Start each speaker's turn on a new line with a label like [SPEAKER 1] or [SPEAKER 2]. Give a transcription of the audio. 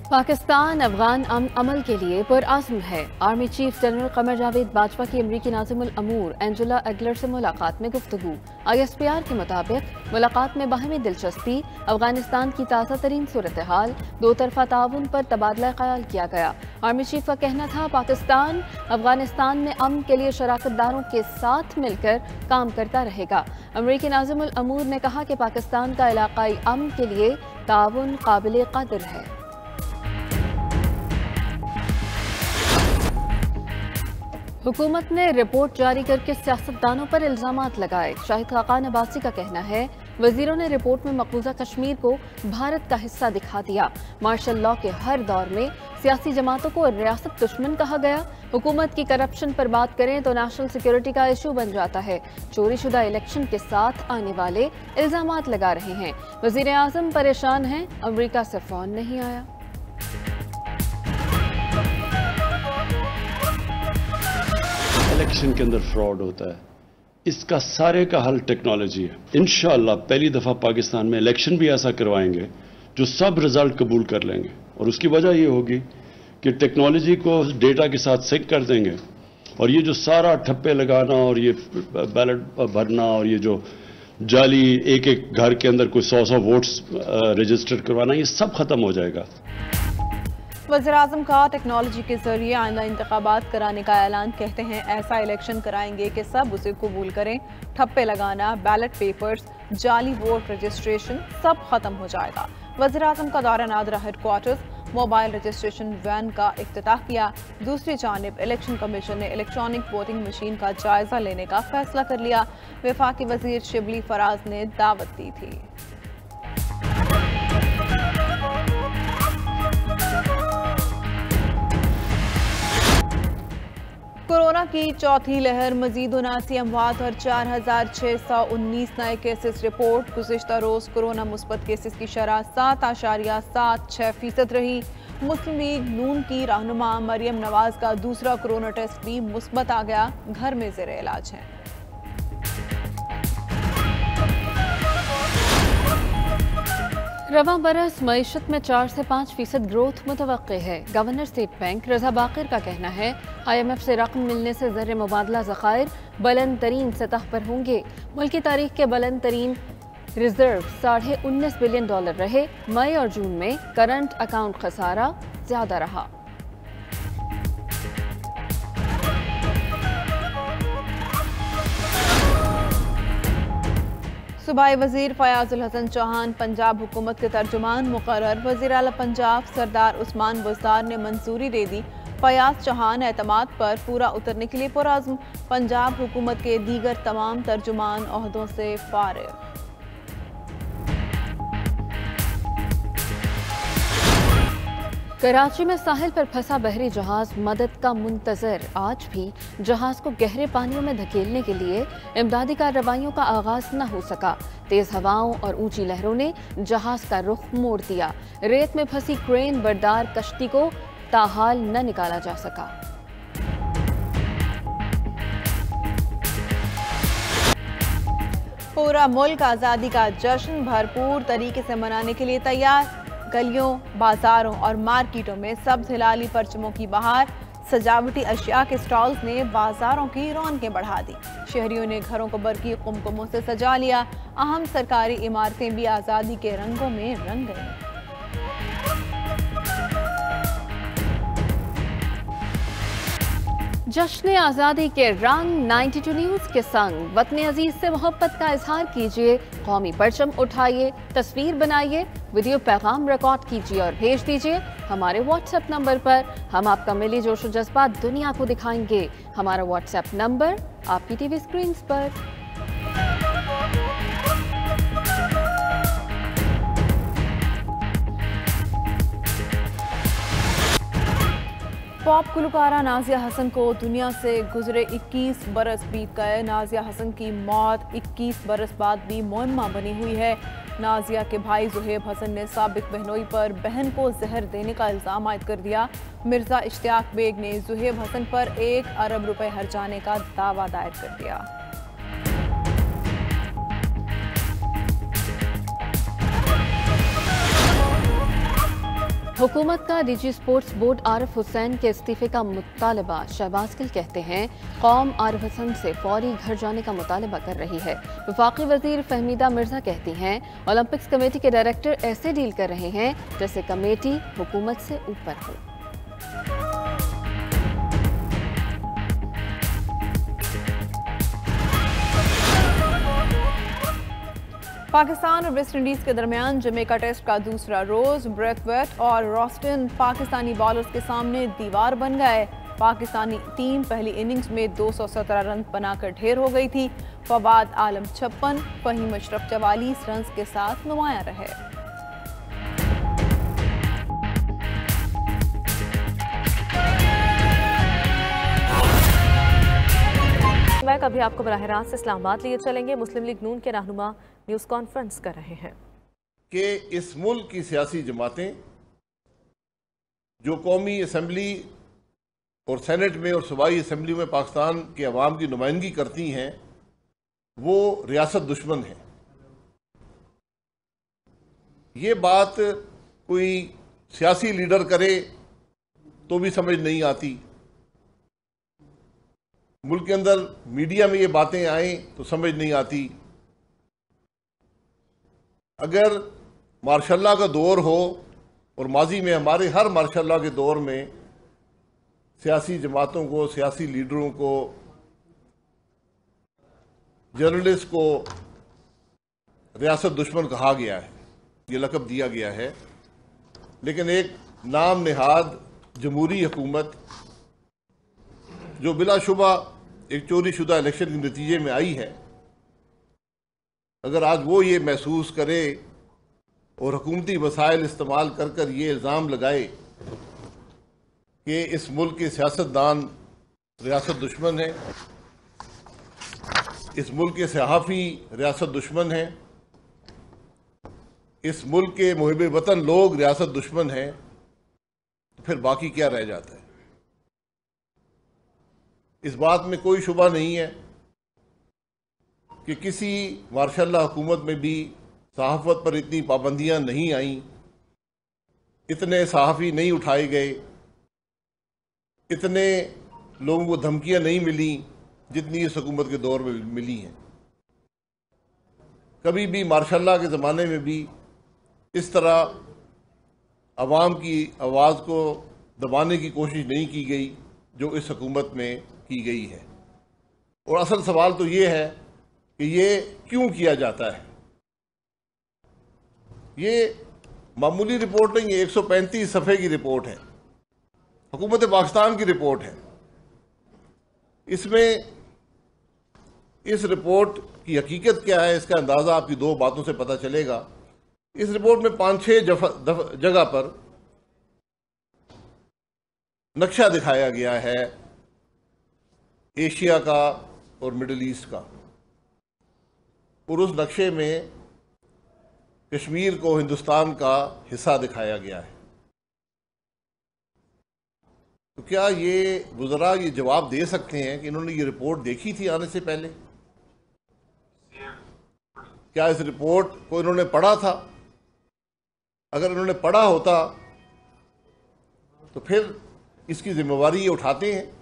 [SPEAKER 1] पाकिस्तान अफगान अमल के लिए पुरअज़्म है। Army chief general Qamar Javed Bajwa की अमरीकी नाज़िमुल अमूर एंजेला एगलर से मुलाकात में गुफ्तगू। ISPR के मुताबिक मुलाकात में बाहमी दिलचस्पी, अफगानिस्तान की ताज़ा तरीन सूरत हाल, दो तरफा ताउन पर तबादला ख्याल किया गया। आर्मी चीफ का कहना था पाकिस्तान अफगानिस्तान में अमन के लिए शराकतदारों के साथ मिलकर काम करता रहेगा। अमरीकी नाज़िमुल अमूर ने कहा कि पाकिस्तान का इलाकाई अमन के लिए ताउन काबिल कदर है। हुकूमत ने रिपोर्ट जारी करके सियासतदानों पर इल्जामात लगाए। शाहिद खाकान अब्बासी का कहना है वजीरों ने रिपोर्ट में मकबूजा कश्मीर को भारत का हिस्सा दिखा दिया। मार्शल लॉ के हर दौर में सियासी जमातों को रियासत दुश्मन कहा गया। हुकूमत की करप्शन पर बात करें तो नेशनल सिक्योरिटी का इशू बन जाता है। चोरी शुदा इलेक्शन के साथ आने वाले इल्जामात लगा रहे हैं। वजीर आजम परेशान हैं, अमरीका से फोन नहीं आया।
[SPEAKER 2] इलेक्शन के अंदर फ्रॉड होता है, इसका सारे का हल टेक्नोलॉजी है। इंशाअल्लाह पहली दफा पाकिस्तान में इलेक्शन भी ऐसा करवाएंगे जो सब रिजल्ट कबूल कर लेंगे, और उसकी वजह यह होगी कि टेक्नोलॉजी को डेटा के साथ सिंक कर देंगे, और ये जो सारा ठप्पे लगाना और ये बैलेट भरना और ये जो जाली एक एक घर के अंदर कोई 100 वोट्स रजिस्टर करवाना, ये सब खत्म हो जाएगा।
[SPEAKER 3] वज़ीर-ए-आज़म का टेक्नोलॉजी के जरिए आइंदा इंतखाबात कराने का ऐलान। कहते हैं ऐसा इलेक्शन कराएंगे कि सब उसे कबूल करें। ठप्पे लगाना, बैलेट पेपर्स, जाली वोट रजिस्ट्रेशन सब खत्म हो जाएगा। वज़ीर-ए-आज़म का दौरा NADRA headquarters, mobile registration van का इफ्तिताह किया। दूसरी जानिब इलेक्शन कमीशन ने इलेक्ट्रॉनिक वोटिंग मशीन का जायजा लेने का फैसला कर लिया। वफाकी वजीर शिबली फराज ने दावत दी थी। कोरोना की चौथी लहर, मजीद 79 अमवात और 4619 नए केसेस रिपोर्ट। गुज़िश्ता रोज कोरोना मुस्बत केसेस की शरह 7.76% रही। मुस्लिम लीग नून की रहनुमा मरियम नवाज का दूसरा कोरोना टेस्ट भी मुस्बत आ गया, घर में ज़ेरे इलाज है।
[SPEAKER 1] रवां बरस मईशत में 4 से 5% ग्रोथ मुतवक्के है। गवर्नर स्टेट बैंक रजा बाकिर का कहना है IMF से रकम मिलने से ज़र मुबादला ज़खायर बुलंद तरीन सतह पर होंगे। मुल्क की तारीख के बुलंद तरीन रिजर्व $19.5 बिलियन रहे। मई और जून में करंट अकाउंट खसारा ज्यादा रहा।
[SPEAKER 3] सूबाई वजीर फयाजुल हसन चौहान पंजाब हुकूमत के तर्जुमान मुकर्रर। वजीर आला पंजाब सरदार उस्मान बुज़दार ने मंजूरी दे दी। फयाज चौहान एतमाद पर पूरा उतरने के लिए पुरअज़्म। पंजाब हुकूमत के दीगर तमाम तर्जुमान ओहदों से फारिग।
[SPEAKER 1] कराची में साहिल पर फंसा बहरी जहाज मदद का मुंतजर। आज भी जहाज को गहरे पानियों में धकेलने के लिए इमदादी कार्रवाइयों का आगाज न हो सका। तेज हवाओं और ऊंची लहरों ने जहाज का रुख मोड़ दिया। रेत में फंसी क्रेन बरदार कश्ती को ताहाल न निकाला जा सका।
[SPEAKER 3] पूरा मुल्क आज़ादी का जश्न भरपूर तरीके से मनाने के लिए तैयार। गलियों, बाजारों और मार्केटों में सब्ज़ हिलाली परचमों की बहार। सजावटी अशिया के स्टॉल्स ने बाजारों की रौनकें बढ़ा दी। शहरियों ने घरों को बरकी कुमकुमों से सजा लिया। अहम सरकारी इमारतें भी आज़ादी के रंगों में रंग गईं।
[SPEAKER 1] जश्न आज़ादी के रंग 92 न्यूज़ के संग वतन अजीज से मोहब्बत का इजहार कीजिए। कौमी परचम उठाइए, तस्वीर बनाइए, वीडियो पैगाम रिकॉर्ड कीजिए और भेज दीजिए हमारे व्हाट्सएप नंबर पर। हम आपका मिली जोश और जज्बात दुनिया को दिखाएंगे। हमारा व्हाट्सएप नंबर आपकी टीवी स्क्रीन पर।
[SPEAKER 3] पॉप गुलकारा नाजिया हसन को दुनिया से गुजरे 21 बरस बीत गए। नाजिया हसन की मौत 21 बरस बाद भी मुअम्मा बनी हुई है। नाजिया के भाई ज़ुहैब हसन ने साबिक बहनोई पर बहन को जहर देने का इल्ज़ाम आयद कर दिया। मिर्ज़ा इश्तियाक बेग ने ज़ुहैब हसन पर 1 अरब रुपए हर्जाने का दावा दायर कर दिया।
[SPEAKER 1] हुकूमत का DG sports board Arif Hussain के इस्तीफे का मुतालबा। शहबाज गिल कहते हैं कौम आरिफ हुसैन से फौरी घर जाने का मुतालबा कर रही है। वफाकी वजीर फहमीदा मिर्जा कहती हैं ओलंपिक्स कमेटी के डायरेक्टर ऐसे डील कर रहे हैं जैसे कमेटी हुकूमत से ऊपर हो।
[SPEAKER 3] पाकिस्तान और वेस्ट इंडीज के दरमियान जमैका टेस्ट का दूसरा रोज ब्रेथवेट और रॉस्टन पाकिस्तानी बॉलर्स के सामने दीवार बन गए। पाकिस्तानी टीम पहली इनिंग्स में 217 रन बनाकर ढेर हो गई थी। फवाद आलम 56, फहीम अशरफ 44 रन के साथ नुमाया रहे।
[SPEAKER 4] अभी आपको बराह रास्त इस्लामाबाद लिए चलेंगे। मुस्लिम लीग नून के रहनुमा न्यूज़ कॉन्फ्रेंस कर रहे हैं
[SPEAKER 5] कि इस मुल्क की सियासी जमातें जो कौमी असम्बली और सेनेट में और सूबाई असम्बली में पाकिस्तान के अवाम की नुमाइंदगी करती हैं वो रियासत दुश्मन है। ये बात कोई सियासी लीडर करे तो भी समझ नहीं आती, मुल्क के अंदर मीडिया में ये बातें आएं तो समझ नहीं आती। अगर मार्शल्लाह का दौर हो और माजी में हमारे हर मार्शल्लाह के दौर में सियासी जमातों को, सियासी लीडरों को, जर्नलिस्ट को रियासत दुश्मन कहा गया है, ये लक़ब दिया गया है। लेकिन एक नाम नेहाद जमहूरी हुकूमत जो बिलाशुबा एक चोरी शुदा इलेक्शन के नतीजे में आई है, अगर आज वो ये महसूस करे और हुकूमती वसाइल इस्तेमाल कर कर ये इल्ज़ाम लगाए कि इस मुल्क के सियासतदान रियासत दुश्मन है, इस मुल्क के सहाफ़ी रियासत दुश्मन है, इस मुल्क के मुहिब वतन लोग रियासत दुश्मन हैं, तो फिर बाकी क्या रह जाता है? इस बात में कोई शुबा नहीं है कि किसी मार्शल्लाह हुकूमत में भी सहाफ़त पर इतनी पाबंदियां नहीं आईं, इतने सहाफ़ी नहीं उठाए गए, इतने लोगों को धमकियां नहीं मिली जितनी इस हुकूमत के दौर में मिली हैं। कभी भी मार्शल्लाह के ज़माने में भी इस तरह अवाम की आवाज़ को दबाने की कोशिश नहीं की गई जो इस हुकूमत में की गई है। और असल सवाल तो ये है कि ये क्यों किया जाता है। ये मामूली रिपोर्ट नहीं है, 135 सफ़े की रिपोर्ट है, हुकूमत पाकिस्तान की रिपोर्ट है। इसमें इस रिपोर्ट की हकीकत क्या है इसका अंदाज़ा आपकी दो बातों से पता चलेगा। इस रिपोर्ट में 5-6 जगह पर नक्शा दिखाया गया है एशिया का और मिडिल ईस्ट का, और उस नक्शे में कश्मीर को हिंदुस्तान का हिस्सा दिखाया गया है। तो क्या ये वज़रा ये जवाब दे सकते हैं कि इन्होंने ये रिपोर्ट देखी थी आने से पहले? क्या इस रिपोर्ट को इन्होंने पढ़ा था? अगर इन्होंने पढ़ा होता तो फिर इसकी जिम्मेवारी ये उठाते हैं